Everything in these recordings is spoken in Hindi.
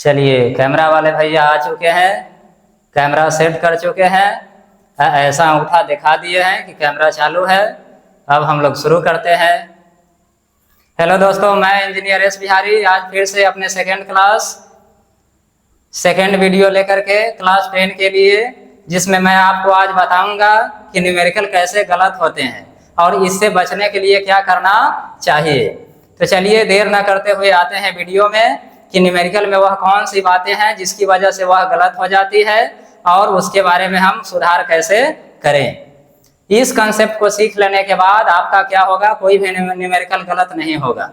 चलिए कैमरा वाले भैया आ चुके हैं, कैमरा सेट कर चुके हैं, ऐसा अंगूठा दिखा दिए हैं कि कैमरा चालू है। अब हम लोग शुरू करते हैं। हेलो दोस्तों, मैं इंजीनियर एस बिहारी आज फिर से अपने सेकेंड वीडियो लेकर के क्लास 10 के लिए, जिसमें मैं आपको आज बताऊंगा कि न्यूमेरिकल कैसे गलत होते हैं और इससे बचने के लिए क्या करना चाहिए। तो चलिए देर ना करते हुए आते हैं वीडियो में कि न्यूमेरिकल में वह कौन सी बातें हैं जिसकी वजह से वह गलत हो जाती है और उसके बारे में हम सुधार कैसे करें। इस कंसेप्ट को सीख लेने के बाद आपका क्या होगा, कोई भी न्यूमेरिकल गलत नहीं होगा।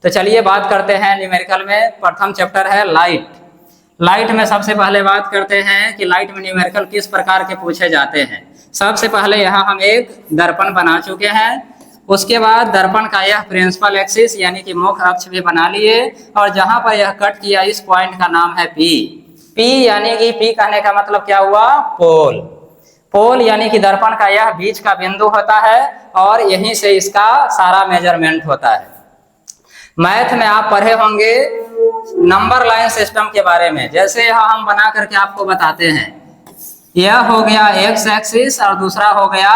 तो चलिए बात करते हैं न्यूमेरिकल में। प्रथम चैप्टर है लाइट में सबसे पहले बात करते हैं कि लाइट में न्यूमेरिकल किस प्रकार के पूछे जाते हैं। सबसे पहले यहाँ हम एक दर्पण बना चुके हैं, उसके बाद दर्पण का यह प्रिंसिपल एक्सिस यानी कि मुख्य अक्ष भी बना लिए और जहां पर यह कट किया इस पॉइंट का नाम है पी यानी कि पी कहने का मतलब क्या हुआ, पोल यानी कि दर्पण का यह बीच का बिंदु होता है और यहीं से इसका सारा मेजरमेंट होता है। मैथ में आप पढ़े होंगे नंबर लाइन सिस्टम के बारे में, जैसे यह हम बना करके आपको बताते हैं। यह हो गया एक्स एक्सिस और दूसरा हो गया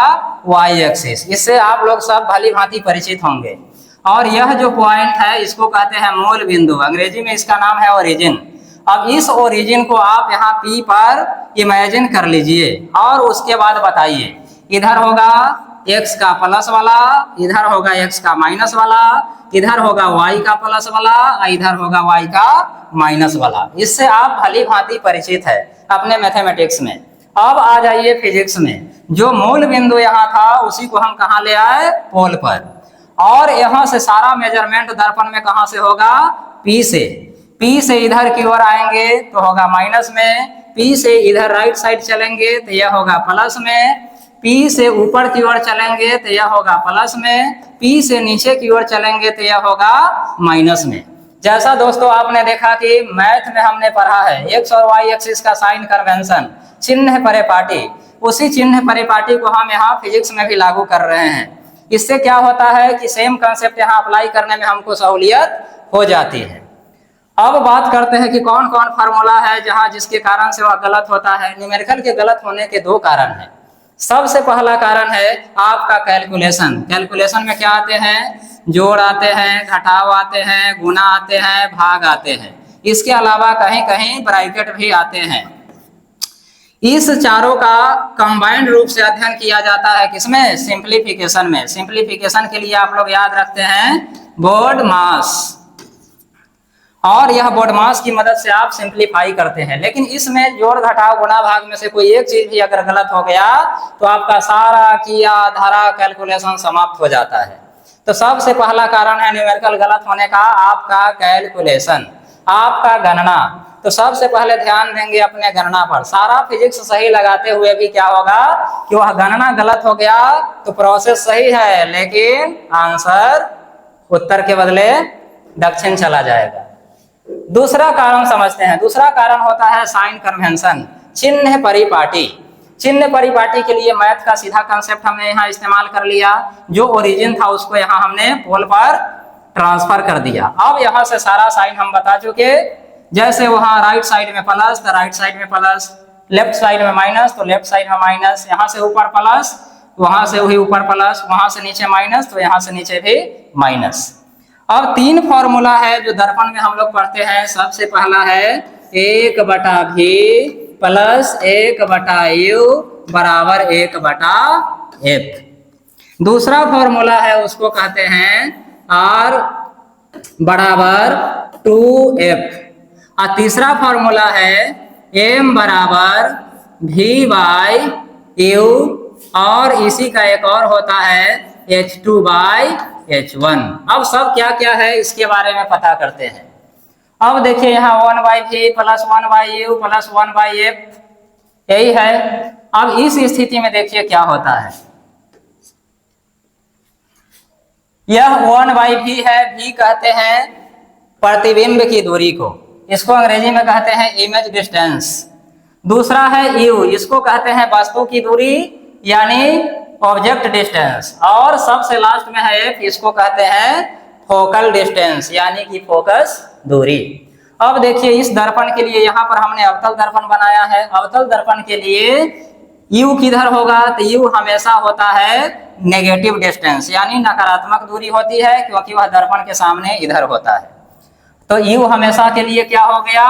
वाई एक्सिस, इससे आप लोग सब भली भांति परिचित होंगे। और यह जो पॉइंट है इसको कहते हैं मूल बिंदु, अंग्रेजी में इसका नाम है ओरिजिन। अब इस ओरिजिन को आप यहाँ पी पर इमेजिन कर लीजिए और उसके बाद बताइए, इधर होगा x का प्लस वाला, इधर होगा x का माइनस वाला, इधर होगा y का प्लस वाला, इधर होगा y का माइनस वाला। इससे आप भली भांति परिचित है अपने मैथमेटिक्स में। अब आ जाइए फिजिक्स में। जो मूल बिंदु यहाँ था उसी को हम कहाँ ले आए, पोल पर। और यहाँ से सारा मेजरमेंट दर्पण में कहाँ से होगा, पी से इधर की ओर आएंगे तो होगा माइनस में, पी से इधर राइट साइड चलेंगे तो यह होगा प्लस में, पी से ऊपर की ओर चलेंगे तो यह होगा प्लस में, पी से नीचे की ओर चलेंगे तो यह होगा माइनस में। जैसा दोस्तों आपने देखा कि मैथ में हमने पढ़ा है एक्स और वाई एक्सिस का साइन कन्वेंशन, चिन्ह परिपाटी, उसी चिन्ह परिपाटी को हम यहाँ फिजिक्स में भी लागू कर रहे हैं। इससे क्या होता है कि सेम कंसेप्ट यहाँ अप्लाई करने में हमको सहूलियत हो जाती है। अब बात करते हैं कि कौन कौन फार्मूला है जहाँ जिसके कारण से वह गलत होता है। न्यूमेरिकल के गलत होने के दो कारण हैं। सबसे पहला कारण है आपका कैलकुलेशन में क्या आते हैं, जोड़ आते हैं, घटाव आते हैं, गुना आते हैं, भाग आते हैं। इसके अलावा कहीं कहीं ब्रैकेट भी आते हैं। इस चारों का कंबाइंड रूप से अध्ययन किया जाता है किसमें, सिंप्लीफिकेशन में। सिंप्लीफिकेशन के लिए आप लोग याद रखते हैं बोर्ड मास, और यह बोर्ड मास की मदद से आप सिंप्लीफाई करते हैं। लेकिन इसमें जोड़ घटाव गुणा भाग में से कोई एक चीज भी अगर गलत हो गया तो आपका सारा किया धारा कैलकुलेशन समाप्त हो जाता है। तो सबसे पहला कारण है न्यूमेरिकल गलत होने का आपका कैलकुलेशन, आपका गणना। तो सबसे पहले ध्यान देंगे अपने गणना पर। सारा फिजिक्स सही लगाते हुए भी क्या होगा कि वह गणना गलत हो गया तो प्रोसेस सही है लेकिन आंसर उत्तर के बदले दक्षिण चला जाएगा। दूसरा कारण समझते हैं। दूसरा कारण होता है साइन कन्वेंशन, चिन्ह परिपाटी। चिन्ह परिपाटी के लिए मैथ का सीधा कंसेप्ट हमने यहाँ इस्तेमाल कर लिया। जो ओरिजिन था उसको यहाँ हमने पोल पर ट्रांसफर कर दिया। अब यहाँ से सारा साइन हम बता चुके। जैसे वहाँ राइट साइड में प्लस तो राइट साइड में प्लस, लेफ्ट साइड में माइनस तो लेफ्ट साइड में माइनस, यहाँ से ऊपर प्लस वहां से वही ऊपर प्लस, वहां से नीचे माइनस तो यहाँ से नीचे भी माइनस। अब तीन फॉर्मूला है जो दर्पण में हम लोग पढ़ते हैं। सबसे पहला है 1/v प्लस 1/u बराबर 1/f। दूसरा फॉर्मूला है उसको कहते हैं r बराबर 2f। और तीसरा फॉर्मूला है m बराबर v/u और इसी का एक और होता है h2/h1। अब सब क्या क्या है इसके बारे में पता करते हैं। अब देखिए यहाँ 1/v plus 1/u plus 1/f यही है। अब इस स्थिति में देखिए क्या होता है। यह 1/v है, v कहते हैं प्रतिबिंब की दूरी को, इसको अंग्रेजी में कहते हैं इमेज डिस्टेंस। दूसरा है u, इसको कहते हैं वस्तु की दूरी यानी ऑब्जेक्ट डिस्टेंस। और सबसे लास्ट में है f, इसको कहते हैं फोकल डिस्टेंस यानी कि फोकस दूरी। अब देखिए इस दर्पण के लिए यहाँ पर हमने अवतल दर्पण बनाया है। अवतल दर्पण के लिए U किधर होगा, तो U हमेशा होता है नेगेटिव डिस्टेंस, यानी नकारात्मक दूरी होती है, क्योंकि वह दर्पण के सामने इधर होता है। तो U हमेशा के लिए क्या हो गया,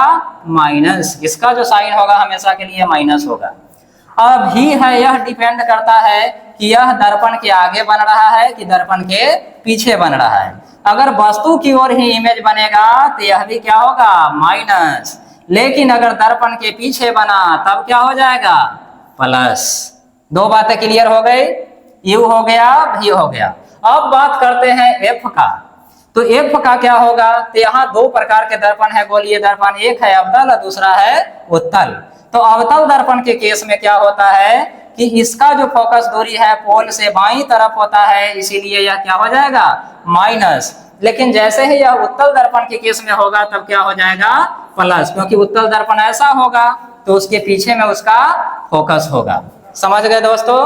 माइनस। इसका जो साइन होगा हमेशा के लिए माइनस होगा। अब भी है, यह डिपेंड करता है कि यह दर्पण के आगे बन रहा है कि दर्पण के पीछे बन रहा है। अगर वस्तु की ओर ही इमेज बनेगा तो यह भी क्या होगा, माइनस। लेकिन अगर दर्पण के पीछे बना तब क्या हो जाएगा, प्लस। दो बातें क्लियर हो गई, U हो गया, V हो गया। अब बात करते हैं F का। तो F का क्या होगा, तो यहाँ दो प्रकार के दर्पण है गोलीय दर्पण, एक है अवतल और दूसरा है उत्तल। तो अवतल दर्पण के केस में क्या होता है कि इसका जो फोकस दूरी है पोल से बाईं तरफ होता है, इसीलिए यह क्या हो जाएगा, माइनस। लेकिन जैसे ही यह उत्तल दर्पण के केस में होगा तब क्या हो जाएगा, प्लस, क्योंकि उत्तल दर्पण ऐसा होगा तो उसके पीछे में उसका फोकस होगा। समझ गए दोस्तों।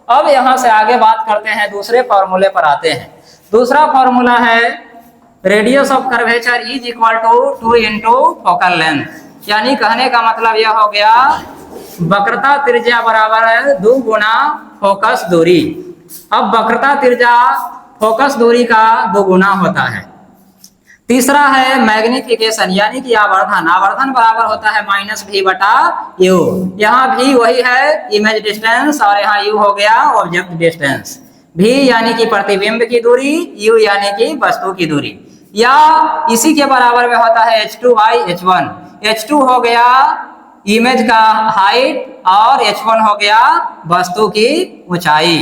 अब यहां से आगे बात करते हैं, दूसरे फॉर्मूले पर आते हैं। दूसरा फॉर्मूला है radius of curvature is equal to 2 into focal length, यानी कहने का मतलब यह हो गया वक्रता त्रिज्या बराबर है 2 गुना फोकस दूरी। अब वक्रता त्रिज्या फोकस दूरी का 2 गुना होता है। तीसरा है मैग्निफिकेशन, यानी कि आवर्धन। आवर्धन बराबर होता है -v बटा u। यहाँ भी वही है इमेज डिस्टेंस और यहाँ u हो गया ऑब्जेक्ट डिस्टेंस। v यानी कि प्रतिबिंब की दूरी, u यानी कि वस्तु की दूरी, या इसी के बराबर में होता है h2 बाई h1। h2 हो गया इमेज का हाइट और h1 हो गया वस्तु की ऊंचाई।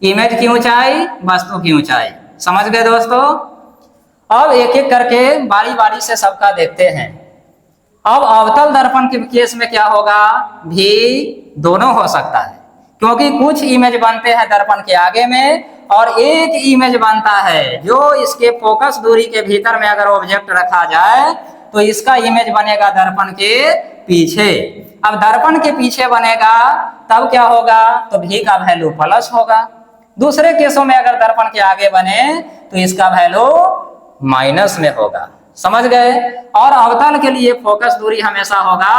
इमेज की ऊंचाई, वस्तु की ऊंचाई। समझ गए दोस्तों। अब एक एक करके बारी बारी से सबका देखते हैं। अब अवतल दर्पण के केस में क्या होगा, भी दोनों हो सकता है, क्योंकि कुछ इमेज बनते हैं दर्पण के आगे में और एक इमेज बनता है जो इसके फोकस दूरी के भीतर में अगर ऑब्जेक्ट रखा जाए तो इसका इमेज बनेगा दर्पण के पीछे। अब दर्पण के पीछे बनेगा तब क्या होगा, तो भी का वैल्यू प्लस होगा। दूसरे केसों में अगर दर्पण के आगे बने तो इसका वैल्यू माइनस में होगा। समझ गए। और अवतल के लिए फोकस दूरी हमेशा होगा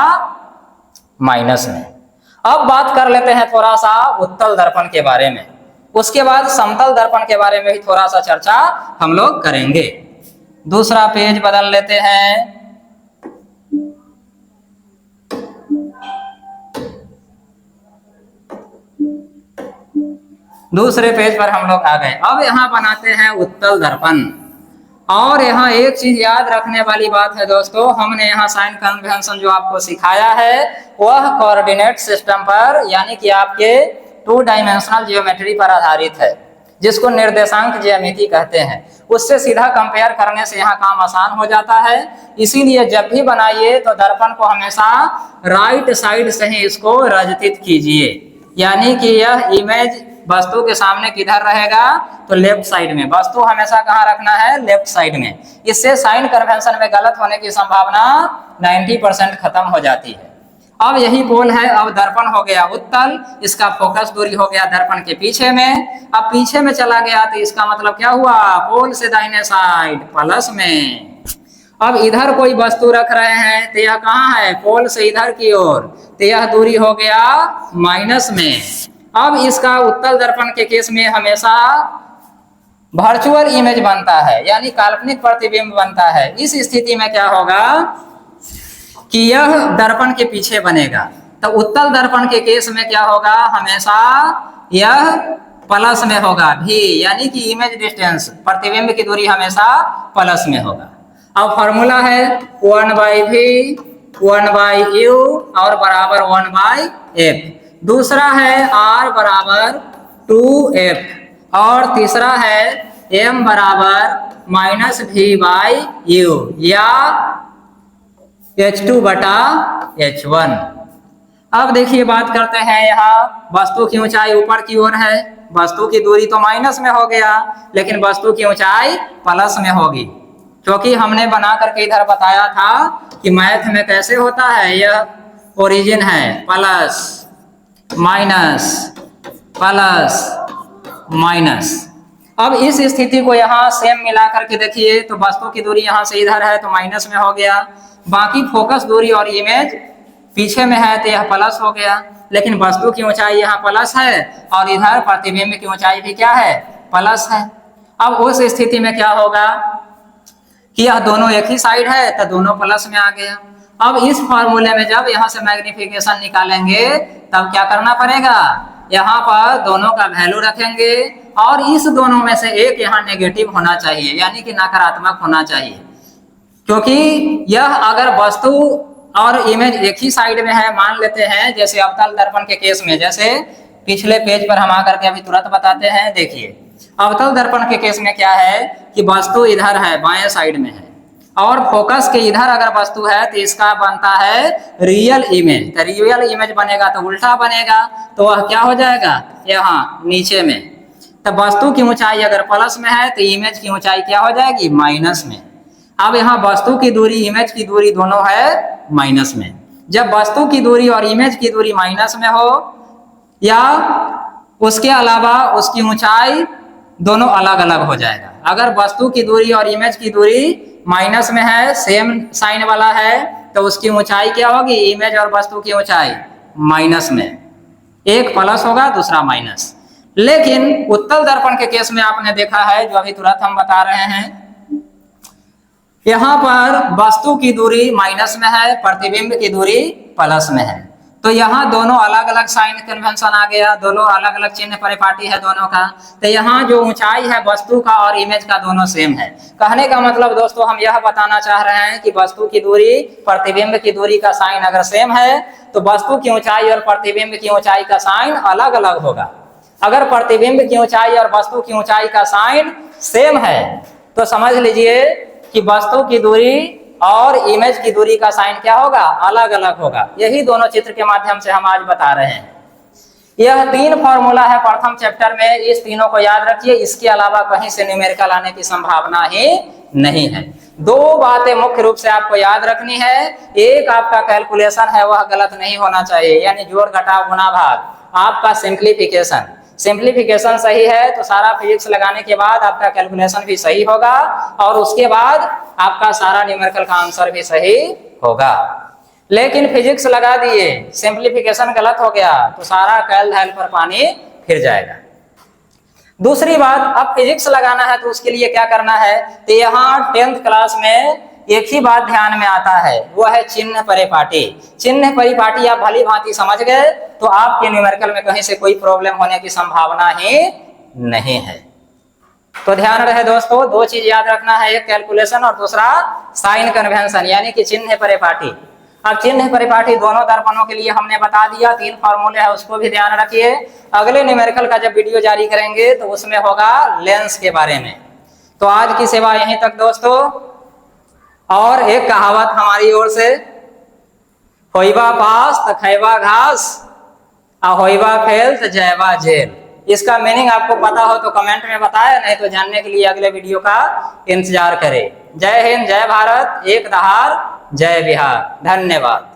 माइनस में। अब बात कर लेते हैं थोड़ा सा उत्तल दर्पण के बारे में, उसके बाद समतल दर्पण के बारे में भी थोड़ा सा चर्चा हम लोग करेंगे। दूसरा पेज बदल लेते हैं। दूसरे पेज पर हम लोग आ गए। अब यहाँ बनाते हैं उत्तल दर्पण। और यहाँ एक चीज याद रखने वाली बात है दोस्तों, हमने यहाँ साइन कन्वेंशन जो आपको सिखाया है वह कोऑर्डिनेट सिस्टम पर, यानी कि आपके 2 डायमेंशनल जियोमेट्री पर आधारित है, जिसको निर्देशांक ज्यामिति कहते हैं। उससे सीधा कंपेयर करने से यहाँ काम आसान हो जाता है। इसीलिए जब भी बनाइए तो दर्पण को हमेशा राइट साइड से ही इसको रजतित कीजिए, यानी कि यह इमेज वस्तु के सामने किधर रहेगा, तो लेफ्ट साइड में। वस्तु हमेशा कहाँ रखना है, लेफ्ट साइड में। इससे साइन कन्वेंशन में गलत होने की संभावना 90% खत्म हो जाती है। अब यही पोल है। अब दर्पण हो गया उत्तल, इसका फोकस दूरी हो गया दर्पण के पीछे में। अब पीछे में चला गया तो इसका मतलब क्या हुआ, पोल से दाहिने साइड प्लस में। अब इधर कोई वस्तु रख रहे हैं तो यह कहाँ है, पोल से इधर की ओर, तो यह दूरी हो गया माइनस में। अब इसका उत्तल दर्पण के केस में हमेशा वर्चुअल इमेज बनता है, यानी काल्पनिक प्रतिबिंब बनता है। इस स्थिति में क्या होगा कि यह दर्पण के पीछे बनेगा। तो उत्तल दर्पण के केस में क्या होगा, हमेशा यह प्लस में होगा भी, यानी कि इमेज डिस्टेंस, प्रतिबिंब की दूरी हमेशा प्लस में होगा। अब फॉर्मूला है 1/v 1/u और बराबर 1/f। दूसरा है r बराबर 2f और तीसरा है m बराबर -v/u या h2 बटा h1। अब देखिए बात करते हैं, यहाँ वस्तु की ऊंचाई ऊपर की ओर है, वस्तु की दूरी तो माइनस में हो गया, लेकिन वस्तु की ऊंचाई प्लस में होगी, क्योंकि हमने बना करके इधर बताया था कि मैथ में कैसे होता है। यह ओरिजिन है, प्लस माइनस प्लस माइनस। अब इस स्थिति को यहाँ सेम मिला करके देखिए, तो वस्तु की दूरी यहाँ से इधर है तो माइनस में हो गया, बाकी फोकस दूरी और इमेज पीछे में है तो यह प्लस हो गया, लेकिन वस्तु की ऊंचाई यहाँ प्लस है और इधर प्रतिबिंब की ऊंचाई भी क्या है, प्लस है। अब उस स्थिति में क्या होगा कि यह दोनों एक ही साइड है तो दोनों प्लस में आ गया। अब इस फॉर्मूले में जब यहाँ से मैग्निफिकेशन निकालेंगे तब क्या करना पड़ेगा, यहाँ पर दोनों का वैल्यू रखेंगे और इस दोनों में से एक यहाँ नेगेटिव होना चाहिए, यानी कि नकारात्मक होना चाहिए, क्योंकि यह अगर वस्तु और इमेज एक ही साइड में है, मान लेते हैं जैसे अवतल दर्पण के केस में, जैसे पिछले पेज पर हम आकर के अभी तुरंत बताते हैं। देखिए अवतल दर्पण के केस में क्या है कि वस्तु इधर है, बाएं साइड में है, और फोकस के इधर अगर वस्तु है तो इसका बनता है रियल इमेज। तो रियल इमेज बनेगा तो उल्टा बनेगा, तो वह क्या हो जाएगा, यहाँ नीचे में। तो वस्तु की ऊंचाई अगर प्लस में है तो इमेज की ऊंचाई क्या हो जाएगी, माइनस में। अब यहाँ वस्तु की दूरी इमेज की दूरी दोनों है माइनस में। जब वस्तु की दूरी और इमेज की दूरी माइनस में हो या उसके अलावा उसकी ऊंचाई दोनों अलग अलग हो जाएगा। अगर वस्तु की दूरी और इमेज की दूरी माइनस में है, सेम साइन वाला है, तो उसकी ऊंचाई क्या होगी, इमेज और वस्तु की ऊंचाई माइनस में, एक प्लस होगा दूसरा माइनस। लेकिन उत्तल दर्पण के केस में आपने देखा है, जो अभी तुरंत हम बता रहे हैं, यहाँ पर वस्तु की दूरी माइनस में है, प्रतिबिंब की दूरी प्लस में है, तो यहाँ दोनों अलग अलग साइन कन्वेंशन आ गया, दोनों अलग अलग चिन्ह परिपाटी है दोनों का। तो यहाँ जो ऊंचाई है वस्तु का और इमेज का दोनों सेम है। कहने का मतलब दोस्तों हम यह बताना चाह रहे हैं कि वस्तु की दूरी प्रतिबिंब की दूरी का साइन अगर सेम है तो वस्तु की ऊंचाई और प्रतिबिंब की ऊंचाई का साइन अलग अलग होगा। अगर प्रतिबिंब की ऊंचाई और वस्तु की ऊंचाई का साइन सेम है तो समझ लीजिए कि वस्तु की दूरी और इमेज की दूरी का साइन क्या होगा, अलग अलग होगा। यही दोनों चित्र के माध्यम से हम आज बता रहे हैं। यह 3 फॉर्मूला है प्रथम चैप्टर में, इस तीनों को याद रखिए, इसके अलावा कहीं से न्यूमेरिकल आने की संभावना ही नहीं है। 2 बातें मुख्य रूप से आपको याद रखनी है। एक आपका कैलकुलेशन है वह गलत नहीं होना चाहिए, यानी जोड़ घटाव गुणा भाग। आपका सिंप्लीफिकेशन सही है तो सारा फिजिक्स लगाने के बाद आपका कैलकुलेशन भी सही होगा और उसके बाद आपका सारा न्यूमेरिकल का आंसर भी सही होगा। लेकिन फिजिक्स लगा दिए, सिंप्लीफिकेशन गलत हो गया तो सारा कैल धैल पर पानी फिर जाएगा। दूसरी बात, अब फिजिक्स लगाना है तो उसके लिए क्या करना है, तो यहाँ 10th क्लास में एक ही बात ध्यान में आता है, वो है चिन्ह परिपाटी। चिन्ह परिपाटी आप भली भांति समझ गए तो आपके न्यूमेरिकल में कहीं से कोई प्रॉब्लम होने की संभावना ही नहीं है। तो ध्यान रहे दोस्तों, 2 चीज याद रखना है, एक कैलकुलेशन और दूसरा साइन कन्वेंशन, यानी कि चिन्ह परिपाटी। अब चिन्ह परिपाटी दोनों दर्पणों के लिए हमने बता दिया, 3 फॉर्मूले है, उसको भी ध्यान रखिए। अगले न्यूमेरिकल का जब वीडियो जारी करेंगे तो उसमें होगा लेंस के बारे में। तो आज की सेवा यहीं तक दोस्तों। और एक कहावत हमारी ओर से, होइबा पास त खैबा घास, होइबा फेल त जयबा जेल। इसका मीनिंग आपको पता हो तो कमेंट में बताएं, नहीं तो जानने के लिए अगले वीडियो का इंतजार करें। जय हिंद, जय भारत, एक दहाड़, जय बिहार। धन्यवाद।